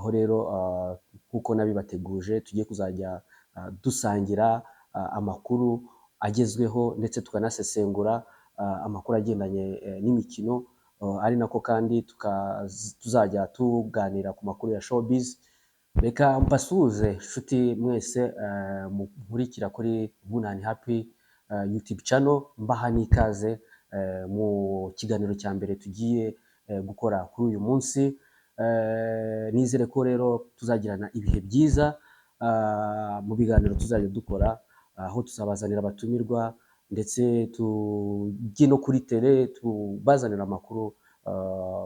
aho rero kuko nabibateguje tugiye kuzajya dusangira amakuru agezweho ndetse tukanasesengura amakuru agendanye n'imikino, ari nako kandi tuzajya tuganira ku makuru ya showbiz. Reka mbasuhuze nshuti mwese nkurikira kuri Bunani Happy YouTube channel, mbaha n'ikaze mu kiganiro cya mbere tugiye gukora kuri uyu munsi. Nizere ko rero tuzagirana ibihe byiza mu biganiro tuzajya dukora, aho tuzabazanira abatumirwa ndetse tujye no kuri tele tubazanira amakuru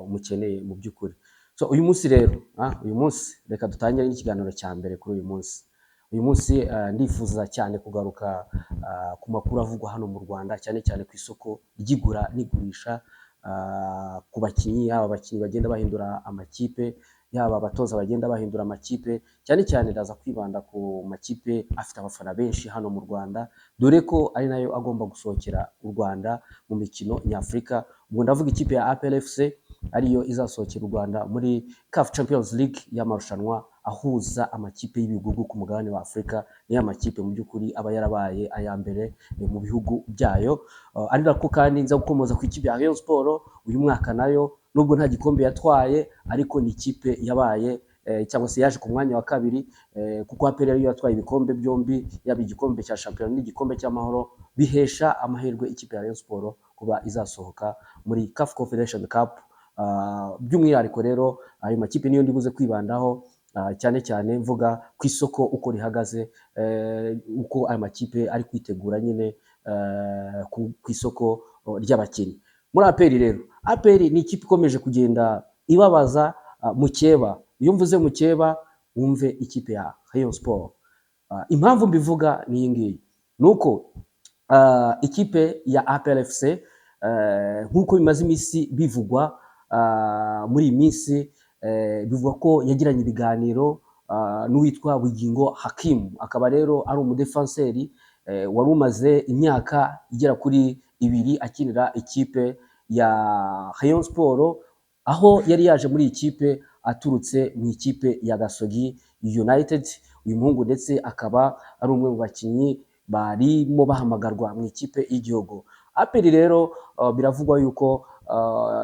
mukeneye mu by'ukuri. So uyu munsi rero uyu munsi reka dutangire n'ikiganiro cya mbere kuri uyu munsi. Uyu munsi ndifuza cyane kugaruka ku makuru avugwa hano mu Rwanda, cyane cyane ku isoko ry'igura n'igurisha, ku bakinnyi, yaba abakinnyi bagenda bahindura amakipe, yaba abatoza bagenda bahindura amakipe. Cyane cyane ndaza kwibanda ku makipe afite abafana benshi hano mu Rwanda, dore ko ari nayo agomba gusohokera u Rwanda mu mikino nyafurika. Ubwo ndavuga ikipe ya APR FC ariyo izasohokera u Rwanda muri CAF Champions League y'amarushanwa ahuza amakipe y'ibigugu ku mugabane wa Afrika. Niyo amakipe mu by'ukuri aba yarabaye aya mbere mu bihugu byayo. Ari nako kandi nza gukomoza ku ikipe ya Rayon Sport. Uyu mwaka nayo nubwo nta gikombe yatwaye, ariko ni ikipe yabaye cyangwa se yaje ku mwanya wa kabiri, kuko APR yari yatwaye ibikombe byombi, yaba igikombe cya shampiyona n'igikombe cy'amahoro, bihesha amahirwe ikipe ya Rayon Sport kuba izasohoka muri CAF Confederation Cup. By'umwihariko rero ayo makipe niyo ndibuze kwibandaho, cyane cyane mvuga ku isoko uko rihagaze, uko ayo makipe ari kwitegura nyine ku isoko ry'abakinnyi. Muri APR rero, APR ni ikipe ikomeje kugenda ibabaza mukeba. Iyo mvuze mukeba wumve ikipe ya Rayon Sport. Impamvu mbivuga ni iyi ngiyi, nuko ikipe ya APR FC nk'uko bimaze iminsi bivugwa muri iyi minsi, bivuga ko yagiranye ibiganiro n'uwitwa Bugingo Hakim. Akaba rero ari umudefenseri wari umaze imyaka igera kuri 2 akinira ikipe ya Rayon Sport, aho yari yaje muri ikipe aturutse mu ikipe ya Gasogi United. Uyu muhungu ndetse akaba ari umwe mu bakinnyi barimo bahamagarwa mu ikipe y'igihugu. APR rero biravugwa yuko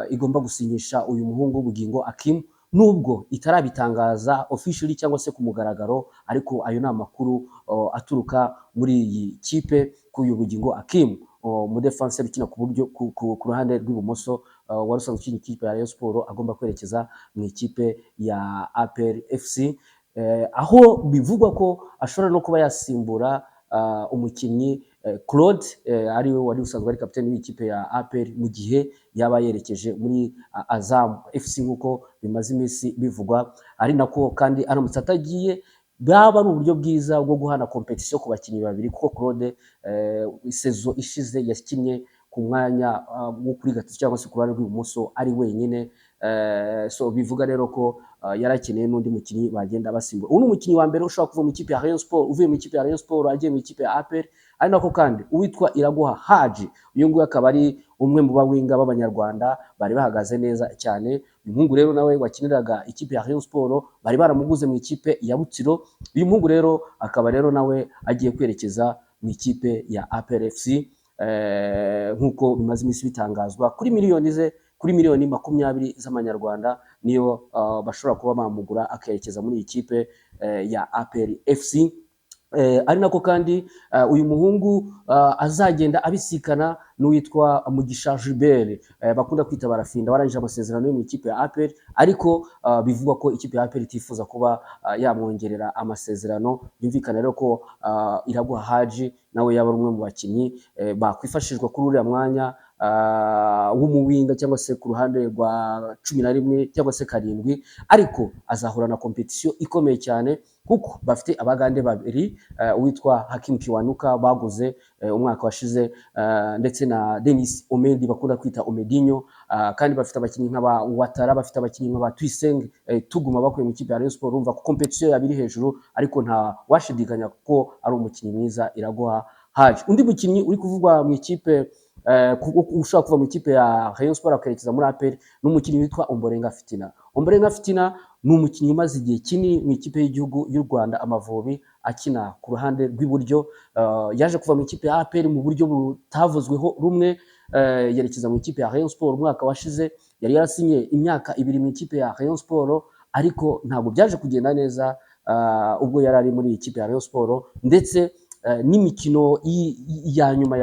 igomba gusinyisha uyu muhungu Bugingo Hakim, nubwo itarabitangaza officially cyangwa se ku mugaragaro, ariko ayo ni amakuru aturuka muri iyi kipe ku uyu Bugingo Hakim, umudefenseur ukina ku buryo ku ruhande rw'ibumoso, wari usanzwe ukina ikipe ya Rayon Sport, agomba kwerekeza mu ikipe ya APR FC, aho bivugwa ko ashobora no kuba yasimbura umukinnyi Claude, ari we wari usanzwe ari kapiteni w'ikipe ya APR mu gihe yaba yerekeje muri Azam FC nk'uko bimaze iminsi bivugwa. Ari nako kandi aramutse atagiye, bwaba ari uburyo bwiza bwo guhana competition ku bakinnyi babiri, kuko Claude sezo ishize yakinnye ku mwanya wo kuri gatatu cyangwa se ku ruhande rw'ibumoso ari wenyine. So bivuga rero ko yarakeneye n'undi mukinnyi bagenda basimbura. Uyu ni umukinnyi wa mbere ushobora kuva mu ikipe ya Rayon Sport, uvuye mu ikipe ya Rayon Sport agiye mu ikipe ya APR. Ari nako kandi uwitwa Iraguha Haji, uyu nguyu akaba ari umwe mu bawinga b'abanyarwanda bari bahagaze neza cyane. Uyu muhungu rero nawe wakiniraga ikipe ya Rayon Sport, bari baramuguze mu ikipe ya Butsiro. Uyu muhungu rero akaba rero nawe agiye kwerekeza mu ikipe ya APR FC, nk'uko bimaze iminsi bitangazwa kuri miliyoni 20 z'amanyarwanda niyo bashobora kuba bamugura akerekeza muri iyi kipe ya APR FC. Ari nako kandi uyu muhungu azagenda abisikana n'uwitwa Mugisha Gilbert, bakunda kwita Barafinda, warangije amasezerano yo mu ikipe ya APR, ariko bivugwa ko ikipe ya APR itifuza kuba yamwongerera amasezerano. Byumvikana rero ko Iraguha Haji nawe yaba ari umwe mu bakinnyi bakwifashishwa kuri uriya mwanya w'umuwinga cyangwa se ku ruhande rwa 11 cyangwa se 7, ariko azahura na competition ikomeye cyane kuko bafite abagande babiri, uwitwa Hakim Kiwanuka baguze umwaka washize, ndetse na Denis Omedi bakunda kwita Omedinho, kandi bafite abakinnyi nk'aba Watara, bafite abakinnyi nk'aba Twiseng Tuguma bakuye mu kipe ya Rayon Sport. Urumva ko competition yabiri hejuru, ariko nta washidikanya ko ari umukinnyi mwiza Iraguha Haji. Undi mukinnyi uri kuvugwa mu ikipe ushaka kuva mu ikipe ya Rayon Sport akerekeza muri APR n'umukinnyi witwa Ombolenga Fitina. Ombolenga Fitina ni umukinnyi umaze igihe kinini mu ikipe y'igihugu y'u Rwanda Amavubi akina ku ruhande rw'iburyo. Yaje kuva mu ikipe ya APR mu buryo butavuzweho rumwe, yerekeza mu ikipe ya Rayon Sport umwaka washize. Yari yarasinye imyaka 2 mu ikipe ya Rayon Sport, ariko ntabwo byaje kugenda neza ubwo yari ari muri ikipe ya Rayon Sport, ndetse n'imikino ya nyuma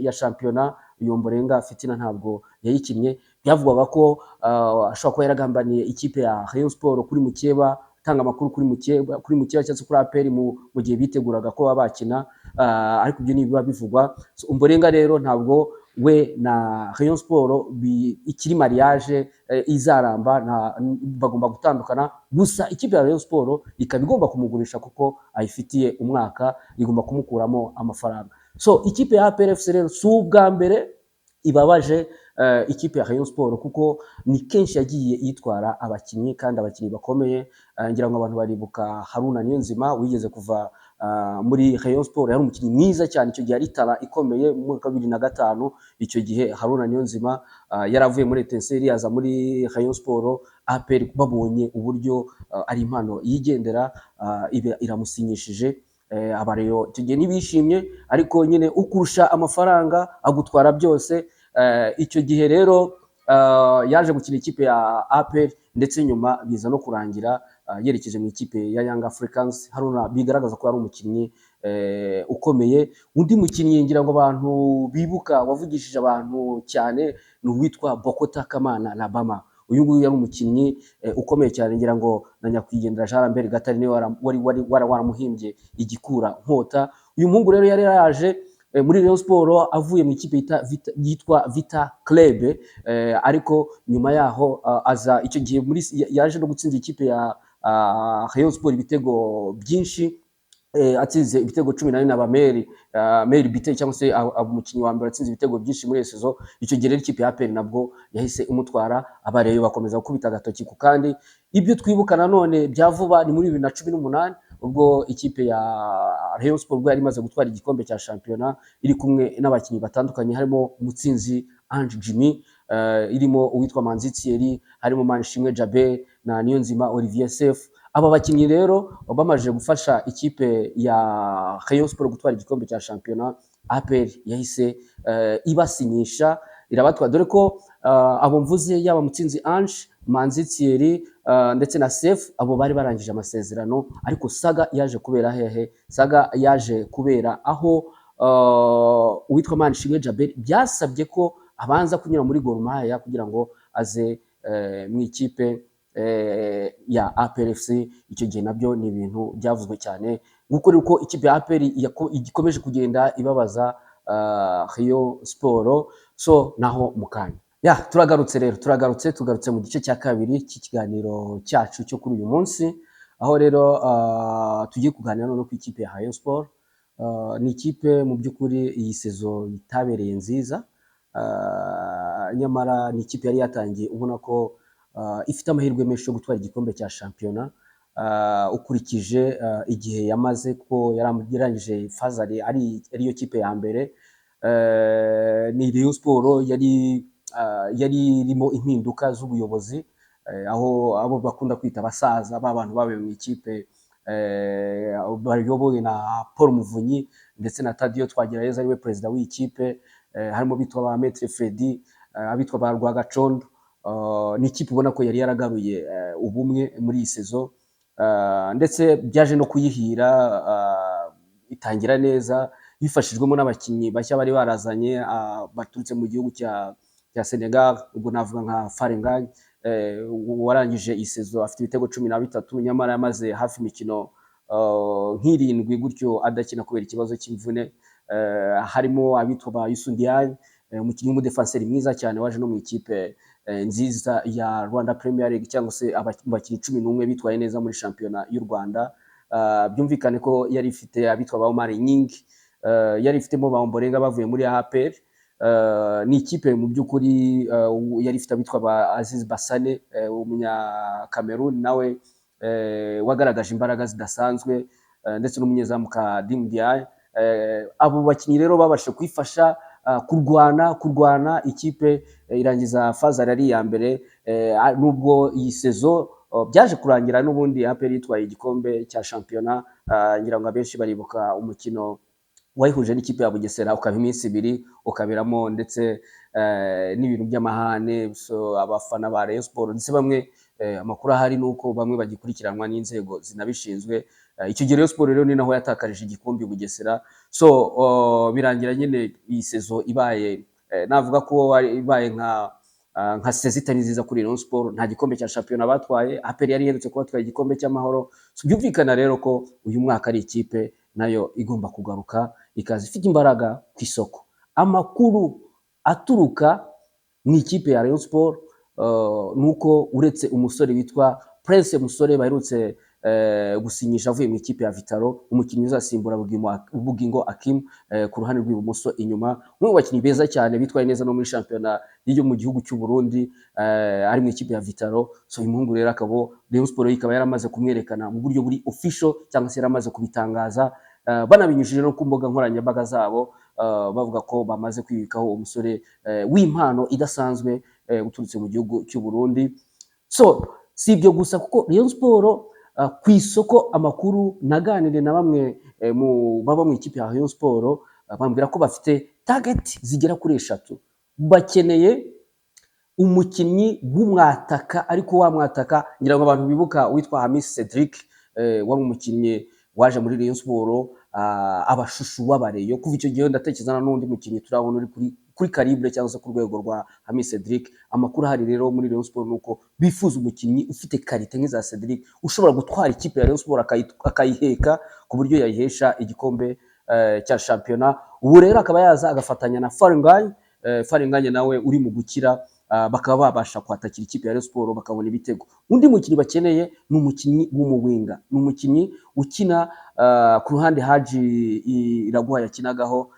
ya shampiyona uyu Ombolenga Fitina ntabwo yayikinnye. Byavugwaga ko ashobora kuba yaragambaniye ikipe ya Rayon Sport kuri mukeba, tanga amakuru kuri mukeba cyangwa se kuri APR mu gihe biteguraga ko baba bakina, ariko ibyo nibiba bivugwa. Ombolenga rero ntabwo we na Rayon Sport ikiri mariage izaramba, bagomba gutandukana. Gusa ikipe ya Rayon Sport ikaba igomba kumugurisha kuko ayifitiye umwaka, igomba kumukuramo amafaranga. So ikipe ya APR FC rero si ubwa mbere ibabaje ikipe ya Rayon Sport, kuko ni kenshi yagiye yitwara abakinnyi kandi abakinnyi bakomeye. Ngira ngo abantu baribuka Haruna Niyonzima wigeze kuva muri Rayon Sport, yari umukinnyi mwiza cyane, icyo gihe ari tara ikomeye. Mu mwaka wa 2005 icyo gihe Haruna Niyonzima yaravuye muri Etincelle yaza muri Rayon Sport. APR babonye uburyo ari impano yigendera, iramusinyishije. Abareyo icyo gihe ntibishimye, ariko nyine ukurusha amafaranga agutwara byose. Icyo gihe rero yaje gukina ikipe ya APR, ndetse nyuma biza no kurangira yerekeje mu ikipe ya Young Africans. Haruna bigaragaza ko ari umukinnyi ukomeye. Undi mukinnyi ngira ngo abantu bibuka wavugishije abantu cyane ni uwitwa Bokota Kamana Labama. Uyu nguyu yari umukinnyi ukomeye cyane, ngira ngo na nyakwigendera Jean Lambert Gatare niwe wari waramuhimbye igikura nkota. Uyu muhungu rero yari yaje muri Rayon Sport avuye mu ikipe yitwa Vita Club, ariko nyuma yaho aza icyo gihe yaje no gutsinda ikipe ya Rayon Sport ibitego byinshi, atsinze ibitego 14 aba Meri Bite, cyangwa se umukinnyi wa mbere atsinze ibitego byinshi muri sezo. Icyo gihe rero ikipe ya APR nabwo yahise umutwara, abareyo bakomeza gukubita agatoki ku kandi. Ibyo twibuka nanone bya vuba ni muri 2018 ubwo ikipe ya Rayon Sport bwo yari imaze gutwara igikombe cya shampiyona, iri kumwe n'abakinnyi batandukanye, harimo Mutsinzi Ange Jimmy, irimo uwitwa Manzi Thierry, harimo Manishimwe Jabe na Niyonzima Olivier Sef. Aba bakinnyi rero bamaze gufasha ikipe ya Rayon Sport gutwara igikombe cya shampiyona. APR yahise ibasinyisha irabatwara, dore ko abo mvuze yaba Mutsinzi Ange, Manzi Thierry ndetse na Sef, abo bari barangije amasezerano. Ariko saga yaje kubera hehe? Saga yaje kubera aho uwitwa Manishimwe Jabe byasabye ko abanza kunyura muri Gor Mahia kugira ngo aze mu ikipe ya APR FC. Icyo gihe nabyo ni ibintu byavuzwe cyane, nguko riko ikipe ya APR igikomeje kugenda ibabaza Rayon Sport. So naho mukanya tugarutse mu gice cya kabiri cy'ikiganiro cyacu cyo kuri uyu munsi, aho rero tugiye kuganira no ku ikipe ya Rayon Sport. Ni ikipe mu by'ukuri iyi sezo itabereye nziza, nyamara ni ikipe yari yatangiye ubona ko ifite amahirwe menshi yo gutwara igikombe cya shampiyona, ukurikije igihe yamaze ko yarangije fazari ariyo kipe ya mbere. Ni Rayon Sport yari irimo impinduka z'ubuyobozi, aho abo bakunda kwita abasaza b'abantu babe mu ikipe bayobowe na Paul Muvunyi ndetse na Tadio Twagirayezu ariwe perezida w'ikipe, harimo bitwa ba Maître Freddy, abitwa ba Rwagacondo. Ni ikipe ubona ko yari yaragaruye ubumwe muri iyi sezo, ndetse byaje no kuyihira, itangira neza bifashijwemo n'abakinnyi bashya bari barazanye baturutse mu gihugu cya Senegal. Ubwo navuga nka Farenga warangije iyi sezo afite ibitego 13, nyamara yamaze hafi imikino nk'irindwi gutyo adakina kubera ikibazo cy'imvune. Harimo abitwa ba Youssou Ndiaye, umukinnyi w'umudefenseri mwiza cyane waje no mu ikipe nziza ya Rwanda Premier League, cyangwa se abakinnyi 11 bitwaye neza muri shampiyona y'u Rwanda. Byumvikane ko yari ifite abitwa ba Omar Nyingi, yari ifitemo ba Ombolenga bavuye muri APR. Ni ikipe mu by'ukuri yari ifite abitwa ba Aziz Bassane, umunya Cameroon nawe wagaragaje imbaraga zidasanzwe, ndetse n'umunyezamu Kadim Diaye. Abo bakinnyi rero babashe kwifasha kurwana ikipe irangiza fazari ari ya mbere nubwo iyi sezo byaje kurangira n'ubundi APR yitwaye igikombe cya shampiyona. Ngira ngo abenshi baribuka umukino wayihuje n'ikipe ya Bugesera, ukaba iminsi ibiri, ukaberamo ndetse n'ibintu by'amahane. So abafana ba Rayon Sport ndetse bamwe amakuru ahari nuko bamwe bagikurikiranwa n'inzego zinabishinzwe. Icyo gihe Rayon Sport rero ni naho yatakarije igikombe Bugesera. So birangira nyine iyi sezo ibaye navuga ko ibaye nka sezita nziza kuri Rayon Sport. Nta gikombe cya shampiyona batwaye, APR yari iherutse kuba batwaye igikombe cy'amahoro. So byumvikana rero ko uyu mwaka ari ikipe nayo igomba kugaruka ikaza ifite imbaraga ku isoko. Amakuru aturuka mu ikipe ya Rayon Sport nuko uretse umusore witwa Prince Musore baherutse gusinyisha avuye mu ikipe ya Vitaro, umukinnyi uzasimbura Bugingo Akim ku ruhande rw'ibumoso inyuma, umwe mu bakinnyi beza cyane bitwaye neza no muri shampiyona yo mu gihugu cy'u Burundi, ari mu ikipe ya Vitaro. So uyu muhungu rero akaba Rayon Sport ikaba yaramaze kumwerekana mu buryo buri official cyangwa se yaramaze kubitangaza, banabinyujije no ku mbuga nkoranyambaga zabo, bavuga ko bamaze kwibikaho umusore w'impano idasanzwe uturutse mu gihugu cy'u Burundi. So si ibyo gusa kuko Rayon Sport ku isoko, amakuru naganire na bamwe baba mu ikipe ya Rayon Sport bambwira ko bafite target zigera kuri 3. Bakeneye umukinnyi w'umwataka, ariko wa mwataka ngira ngo abantu bibuka witwa Hamis Cedric, wari umukinnyi waje muri Rayon Sport abashushu w'abareyo. Kuva icyo gihe ndatekereza n'undi mukinnyi turabona uri kuri calibre cyangwa se ku rwego rwa Hamis Cedric. Amakuru hari rero muri Rayon Sport nuko bifuza umukinnyi ufite karite nk'iza Cedric, ushobora gutwara ikipe ya Rayon Sport akayiheka ku buryo yayihesha igikombe cya shampiyona. Ubu rero akaba yaza agafatanya na Faringanye nawe uri mu gukira, bakaba babasha kwatakira ikipe ya Rayon Sport bakabona ibitego. Undi mukinnyi bakeneye ni umukinnyi w'umuwinga, ni umukinnyi ukina ku ruhande Haji Iraguha yakinagaho,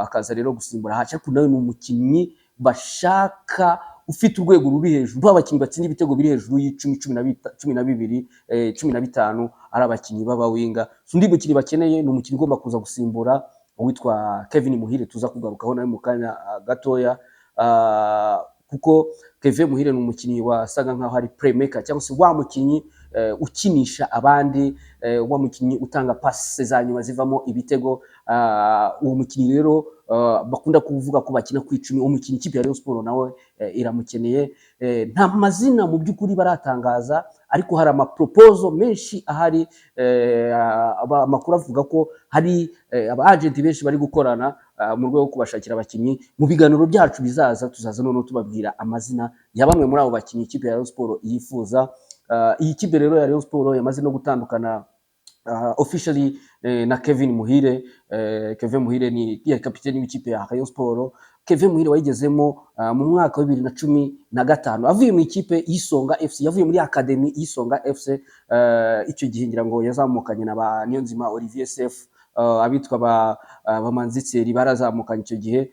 akaza rero gusimbura Haji, ariko nawe ni umukinnyi bashaka ufite urwego ruri hejuru, rw'abakinnyi batsinda ibitego biri hejuru y'10, 12, 15 ari abakinnyi b'abawinga. Undi mukinnyi bakeneye ni umukinnyi ugomba kuza gusimbura uwitwa Kevin Muhire, tuza kugarukaho nawe mu kanya gatoya, kuko Kevin Muhire ni umukinnyi wasaga nkaho ari playmaker cyangwa se wa mukinnyi ukinisha abandi, wa mukinnyi utanga passe za nyuma zivamo ibitego. Uwo mukinnyi rero bakunda kuvuga ko bakina ku 10, umukinnyi ikipe ya Rayon Sport nawe iramukeneye. Nta mazina mu by'ukuri baratangaza, ariko hari amaproposal menshi ahari. Amakuru avuga ko hari aba agent benshi bari gukorana mu rwego rwo kubashakira abakinnyi. Mu biganiro byacu bizaza tuzaza noneho tubabwira amazina ya bamwe muri abo bakinnyi ikipe ya Rayon Sport yifuza. Iyi kipe rero ya Rayon Sport yamaze no gutandukana officially na Kevin Muhire. Kevin Muhire ni kapiteni w'ikipe ya Rayon Sport. Kevin Muhire wayigezemo mu mwaka wa 2015 avuye mu ikipe y'Isonga FC, yavuye muri academy y'Isonga FC. Icyo gihe ngira ngo yazamukanye na ba Niyonzima Olivier Sef, abitwa ba Manzitseri barazamukanye icyo gihe.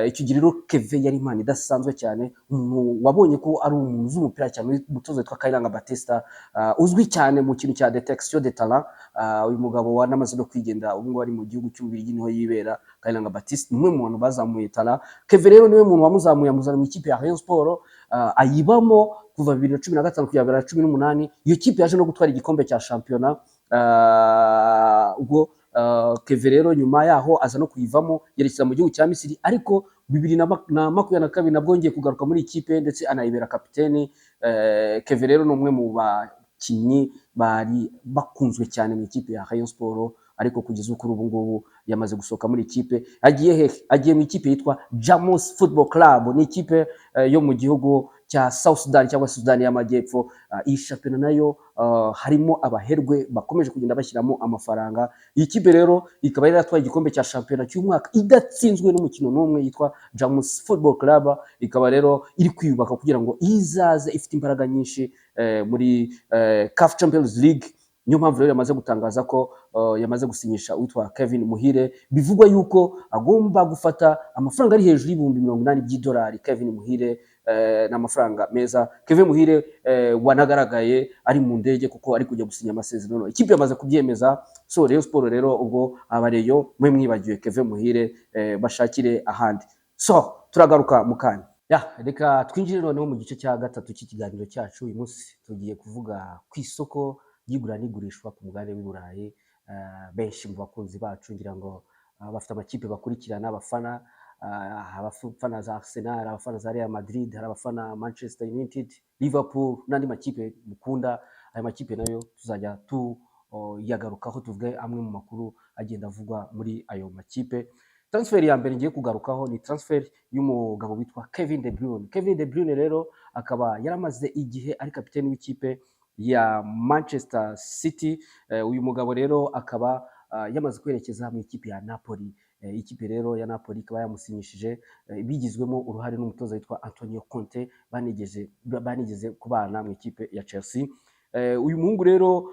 Icyo gihe rero Kevin yari impano idasanzwe cyane, umuntu wabonye ko ari umuntu z'umupira cyane, umutoza witwa Kayiranga Batista, uzwi cyane mu kintu cya detection de talent. Uyu mugabo wanamaze no kwigendera, ubu ngo ari mu gihugu cy'Ububiligi niho yibera. Kayiranga Batista ni umwe mu bantu bazamuye talent. Kevin rero niwe muntu wamuzamuye amuzana mu ikipe ya Rayon Sport, ayibamo kuva 2015 kugera 2018. Iyo kipe yaje no gutwara igikombe cya shampiyona. Ubwo Kevin rero nyuma yaho aza no kuyivamo yerekeza mu gihugu cya Misiri, ariko 2022 nabwo ngiye kugaruka muri ikipe ndetse anayibera kapiteni. Kevin rero ni umwe mu bakinnyi bari bakunzwe cyane mu ikipe ya Rayon Sport, ariko kugeza kuri ubu ngubu yamaze gusohoka muri ikipe. Agiye mu ikipe yitwa Jamus Football Club, ni ikipe yo mu gihugu cya South Sudan cyangwa Sudan y'Amajyepfo. Iyi shampiyona nayo harimo abaherwe bakomeje kugenda bashyiramo amafaranga. Iyi kipe rero ikaba yaratwaye igikombe cya shampiyona cy'umwaka idatsinzwe n'umukino n'umwe, yitwa Jamus Football Club. Ikaba rero iri kwiyubaka kugira ngo izaze ifite imbaraga nyinshi muri CAF Champions League. Niyo mpamvu rero yamaze gutangaza ko yamaze gusinyisha witwa Kevin Muhire. Bivugwa yuko agomba gufata amafaranga ari hejuru y'ibihumbi $80. Kevin Muhire n'amafaranga meza. Kevin Muhire wanagaragaye ari mu ndege kuko ari kujya gusinya amasezerano, ikipe yamaze kubyemeza. So Rayon Sport rero ubwo abareyo mwe mwibagiwe Kevin Muhire, bashakire ahandi. So turagaruka mu kanya. Reka twinjire noneho mu gice cya gatatu cy'ikiganiro cyacu. Uyu munsi tugiye kuvuga ku isoko ry'igura n'igurishwa ku mugabane w'i Burayi. Benshi mu bakunzi bacu ngira ngo bafite amakipe bakurikirana, abafana za Arsenal, abafana za Real Madrid, hari abafana Manchester United, Liverpool n'andi makipe mukunda. Aya makipe nayo tuzajya tuyagarukaho tuvuge amwe mu makuru agenda avugwa muri ayo makipe. Transfer ya mbere ngiye kugarukaho ni transfer y'umugabo witwa Kevin De Bruyne. Kevin De Bruyne rero akaba yaramaze igihe ari kapiteni w'ikipe ya Manchester City. Uyu mugabo rero akaba yamaze kwerekeza mu ikipe ya Napoli. Ikipe rero ya Napoli ikaba yamusinyishije, bigizwemo uruhare n'umutoza witwa Antonio Conte banigeze kubana mu ikipe ya Chelsea. Uyu muhungu rero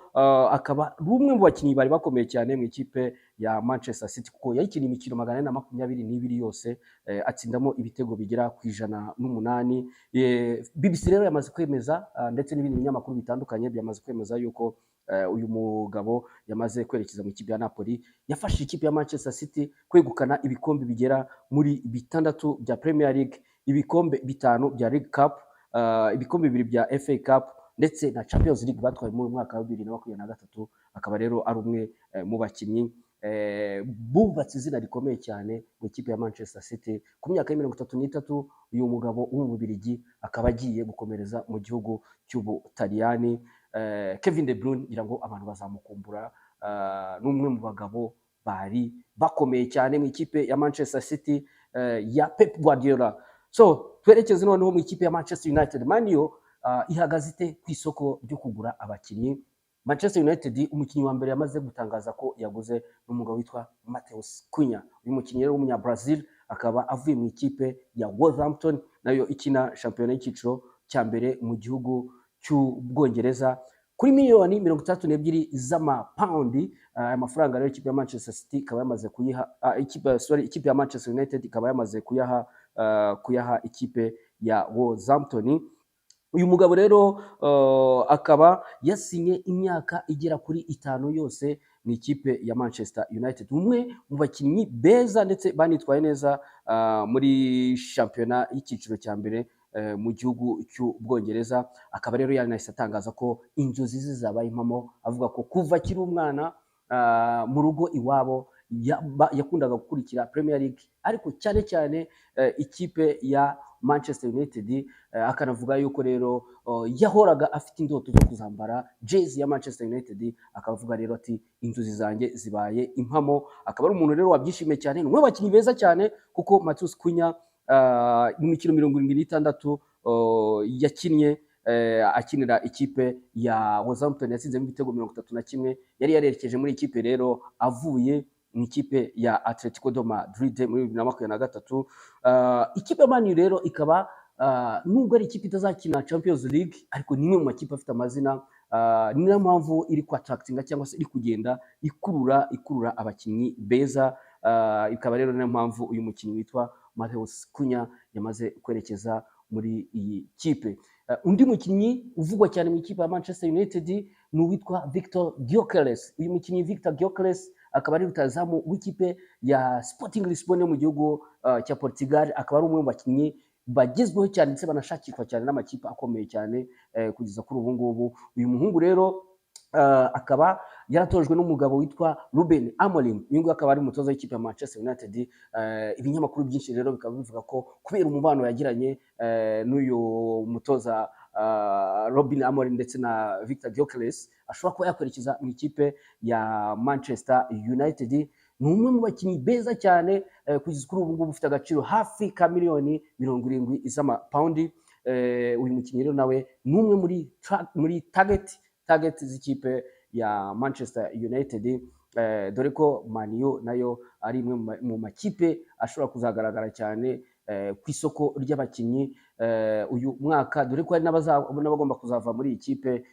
akaba rumwe mu bakinnyi bari bakomeye cyane mu ikipe ya Manchester City kuko yayikiniye imikino 422 yose, atsindamo ibitego bigera ku 108. BBC rero yamaze kwemeza ndetse n'ibindi binyamakuru bitandukanye byamaze kwemeza yuko uyu mugabo yamaze kwerekeza mu ikipe ya Napoli. Yafashije ikipe ya Manchester City kwegukana ibikombe bigera muri 6 bya Premier League, ibikombe 5 bya League Cup, ibikombe 2 bya FA Cup ndetse na Champions League batwaye mu mwaka wa 2023. Akaba rero ari umwe mu bakinnyi bubatse izina rikomeye cyane mu ikipe ya Manchester City. Ku myaka ya 33 uyu mugabo w'umubirigi akaba agiye gukomereza mu gihugu cy'Ubutaliyani. Kevin De Bruyne ngira ngo abantu bazamukumbura, n'umwe mu bagabo bari bakomeye cyane mu ikipe ya Manchester City ya Pep Guardiola. So twerekeze noneho mu ikipe ya Manchester United. Man U ihagaze ite ku isoko ryo kugura abakinnyi? Manchester United umukinnyi wa mbere yamaze gutangaza ko yaguze n'umugabo witwa Matheus Cunha. Uyu mukinnyi rero w'umunya Brazil akaba avuye mu ikipe ya Wolverhampton nayo ikina shampiyona y'ikiciro cya mbere mu gihugu cy'Ubwongereza kuri miliyoni 32 z'amapaundi. Amafaranga rero ikipe ya Manchester City ikaba yamaze kuyiha ikipe ya Manchester United ikaba yamaze kuyaha ikipe ya Wolverhampton. Uyu mugabo rero akaba yasinye imyaka igera kuri 5 yose mu ikipe ya Manchester United. Umwe mu bakinnyi beza ndetse banitwaye neza muri shampiyona y'ikiciro cya mbere mu gihugu cy'Ubwongereza. Akaba rero yanahise atangaza ko inzozi ze zabaye impamo, avuga ko kuva akiri umwana mu rugo iwabo yakundaga gukurikira Premier League, ariko cyane cyane ikipe ya Manchester United. Akanavuga yuko rero yahoraga afite indoto zo kuzambara jezi ya Manchester United. Akavuga rero ati inzozi zanjye zibaye impamo. Akaba ari umuntu rero wabyishimiye cyane, n'umwe bakinnyi beza cyane kuko Matheus Cunha mu mikino 76 yakinnye akinira ikipe ya Wolverhampton yatsinzemo ibitego 31. Yari yarerekeje muri ikipe rero avuye mu ikipe ya Atletico de Madrid muri 2023. Ikipe ya Man U rero ikaba nubwo ari ikipe itazakina Champions League ariko nimwe mu makipe afite amazina, ni nayo mpamvu iri ku attractinga cyangwa se iri kugenda ikurura abakinnyi beza. Ikaba rero niyo mpamvu uyu mukinnyi witwa Matheus Cunha yamaze kwerekeza muri iyi kipe. Undi mukinnyi uvugwa cyane mu ikipe ya Manchester United ni uwitwa Victor Gyökeres. Uyu mukinnyi Victor Gyökeres akaba ari rutazamu w'ikipe ya Sporting Lisbon yo mu gihugu cya Portugal. Akaba ari umwe mu bakinnyi bagezweho cyane ndetse banashakishwa cyane n'amakipe akomeye cyane kugeza kuri ubu ngubu. Uyu muhungu rero akaba yaratojwe n'umugabo witwa Ruben Amorim. Uyu nguyu akaba ari umutoza w'ikipe ya Manchester United. Ibinyamakuru byinshi rero bikaba bivuga ko kubera umubano yagiranye n'uyu mutoza Ruben Amorim ndetse na Victor Gyökeres ashobora kuba yakwerekeza mu ikipe ya Manchester United. Ni umwe mu bakinnyi beza cyane kugeza kuri ubu ngubu ufite agaciro hafi ka miliyoni 70 z'amapaundi. Uyu mukinnyi rero nawe ni umwe muri target z'ikipe ya Manchester United, dore ko Man U nayo ari imwe mu makipe ashobora kuzagaragara cyane ku isoko ry'abakinnyi uyu mwaka, dore ko hari n'abagomba kuzava muri iyi kipe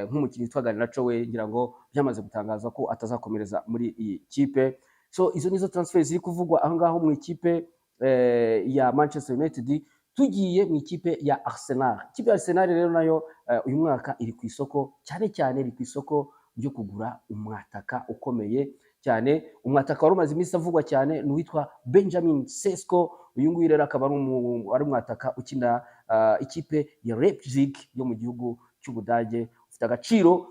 nk'umukinnyi witwa Garnacho. We ngira ngo byamaze gutangaza ko atazakomereza muri iyi kipe. So izo nizo transfer ziri kuvugwa aho ngaho mu ikipe ya Manchester United. Tugiye mu ikipe ya Arsenal. Ikipe ya Arsenal rero nayo uyu mwaka iri ku isoko, cyane cyane iri ku isoko ryo kugura umwataka ukomeye cyane. Umwataka wari umaze iminsi avugwa cyane ni uwitwa Benjamin Sesko. uyu nguyu rero akaba ari umwataka ukina ikipe ya Leipzig yo mu gihugu cy'Ubudage, ufite agaciro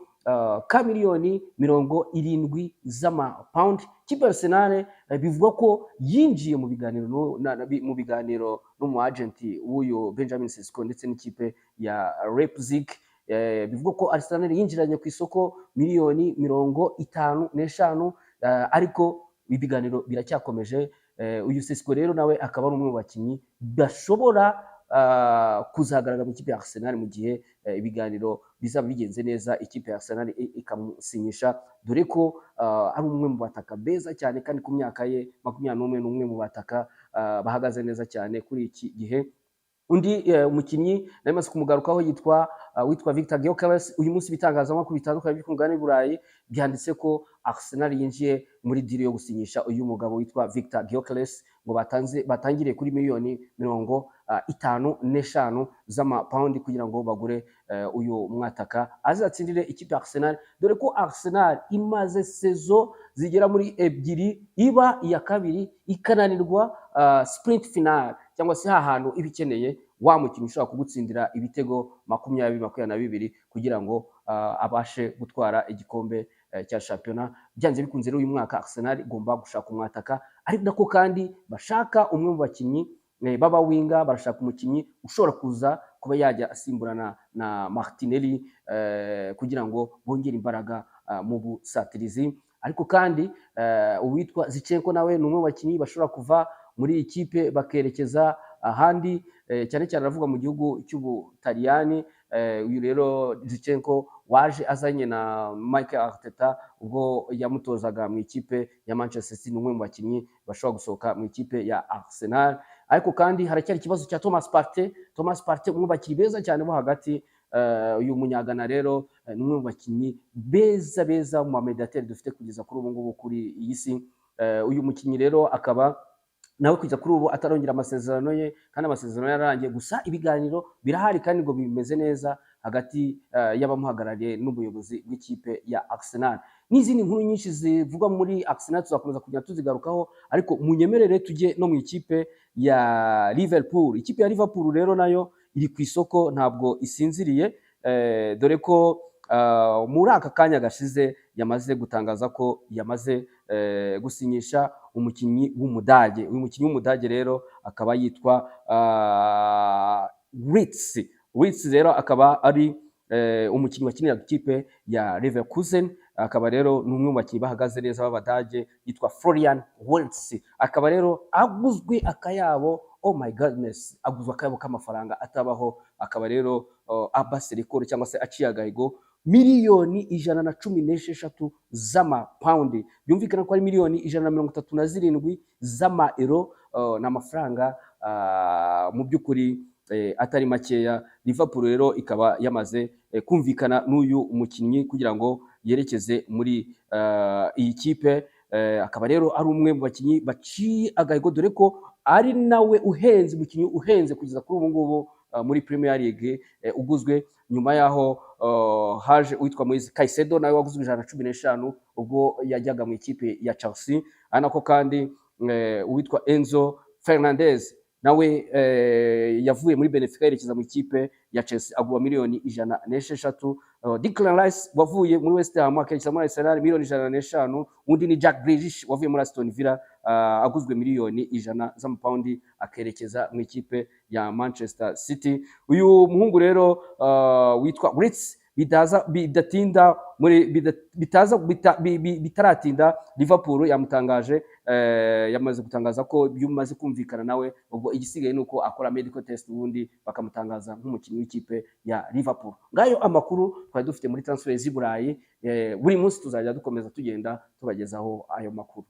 ka miliyoni 70 z'amapawundi. Ikipe ya Arsenal bivugwa ko yinjiye mu biganiro n'umu agenti w'uyu Benjamin Sesko ndetse n'ikipe ya Leipzig. Bivugwa ko Arsenal yinjiranye ku isoko miliyoni 55, ariko ibiganiro biracyakomeje. Uyu Sesko rero nawe akaba ari umwe mu bakinnyi bashobora kuzagaragara mu ikipe ya Arsenal mu gihe ibiganiro bizaba bigenze neza, ikipe ya Arsenal ikamusinyisha, dore ko ari umwe mu bataka beza cyane kandi ku myaka ye 21 ni umwe mu bataka bahagaze neza cyane kuri iki gihe. Undi umukinnyi nari maze kumugarukaho witwa Victor Gyökeres. Uyu munsi bitangazamakuru bitandukanye by'umugabane w'Uburayi byanditse ko Arsenal yinjiye muri deal yo gusinyisha uyu mugabo witwa Victor Gyökeres, ngo batangiriye kuri miliyoni 55 z'amapawundi kugira ngo bagure uyu mwataka azatsindire ikipe ya Arsenal, dore ko Arsenal imaze sezo zigera muri 2 iba iya kabiri ikananirwa sprint final, cyangwa se hahantu ibikeneye wa mukinnyi ushobora kugutsindira ibitego 20-22 kugira ngo abashe gutwara igikombe cya shampiyona. Byanze bikunze rero uyu mwaka Arsenal igomba gushaka umwataka, ariko nako kandi bashaka umwe mu bakinnyi baba winga, barashaka umukinnyi ushobora kuza kuba yajya asimburana na Martinelli kugira ngo bongere imbaraga mu busatirizi. Ariko kandi uwitwa Zinchenko nawe ni umwe mu bakinnyi bashobora kuva muri ikipe bakerekeza ahandi, cyane cyane aravuga mu gihugu cy'Ubutaliyani. Uyu rero Zinchenko waje azanye na Mikel Arteta ubwo yamutozaga mu ikipe ya Manchester City, ni umwe mu bakinnyi bashobora gusohoka mu ikipe ya Arsenal. Ariko kandi haracyari ikibazo cya Thomas Partey, umwe mu bakinnyi beza cyane bo hagati. Uyu munyagana rero ni umwe mu bakinnyi beza mu mediateur dufite kugeza kuri ubu ngubu kuri iyi si. Uyu mukinnyi rero akaba nawe kujya kuri ubu atarongera amasezerano ye, kandi amasezerano yararangiye, gusa ibiganiro birahari kandi ngo bimeze neza hagati y'abamuhagarariye n'ubuyobozi bw'ikipe ya Arsenal. N'izindi nkuru nyinshi zivugwa muri Arsenal tuzakomeza kujya tuzigarukaho, ariko munyemerere tujye no mu ikipe ya Liverpool. Ikipe ya Liverpool rero nayo iri ku isoko, ntabwo isinziriye, dore ko muri aka kanya gashize yamaze gutangaza ko yamaze gusinyisha umukinnyi w'Umudage. Uyu mukinnyi w'Umudage rero akaba yitwa Wirtz rero akaba ari umukinnyi wakinira ikipe ya Leverkusen, akaba rero ni umwe mu bakinnyi bahagaze neza b'Abadage, yitwa Florian Wirtz. Akaba rero aguzwe akayabo, oh my goodness, aguzwe akayabo k'amafaranga atabaho, akaba rero abase record cyangwa se aciye agahigo miliyoni 116 z'amapawundi. Byumvikana ko ari miliyoni 137 z'amaeuro, n'amafaranga mu by'ukuri atari makeya. Liverpool rero ikaba yamaze kumvikana n'uyu umukinnyi kugira ngo yerekeze muri iyi kipe. Akaba rero ari umwe mu bakinnyi baciye agahigo, dore ko ari nawe uhenze, umukinnyi uhenze kugeza kuri ubu ngubu muri Premier League, uguzwe nyuma yaho haje uwitwa Moise Caicedo nawe waguzwe 115 ubwo yajyaga mu ikipe ya Chelsea. Anako kandi uwitwa Enzo Fernandez nawe yavuye muri Benfica yerekeza mu ikipe ya Chelsea, agwa miliyoni 106. Declan Rice wavuye muri West Ham akerekeza muri Arsenal, miliyoni 105. Undi ni Jack Grealish wavuye muri Aston Villa, aguzwe miliyoni 100 z'amapawundi akerekeza mu ikipe ya Manchester City. Uyu muhungu rero witwa Wirtz bitaratinda Liverpool yamutangaje, yamaze gutangaza ko byumaze kumvikana nawe, ubwo igisigaye nuko akora medical test ubundi bakamutangaza nk'umukinnyi w'ikipe ya Liverpool. Ngayo amakuru twari dufite muri transfer z'Iburayi. Buri munsi tuzajya dukomeza tugenda tubagezaho ayo makuru.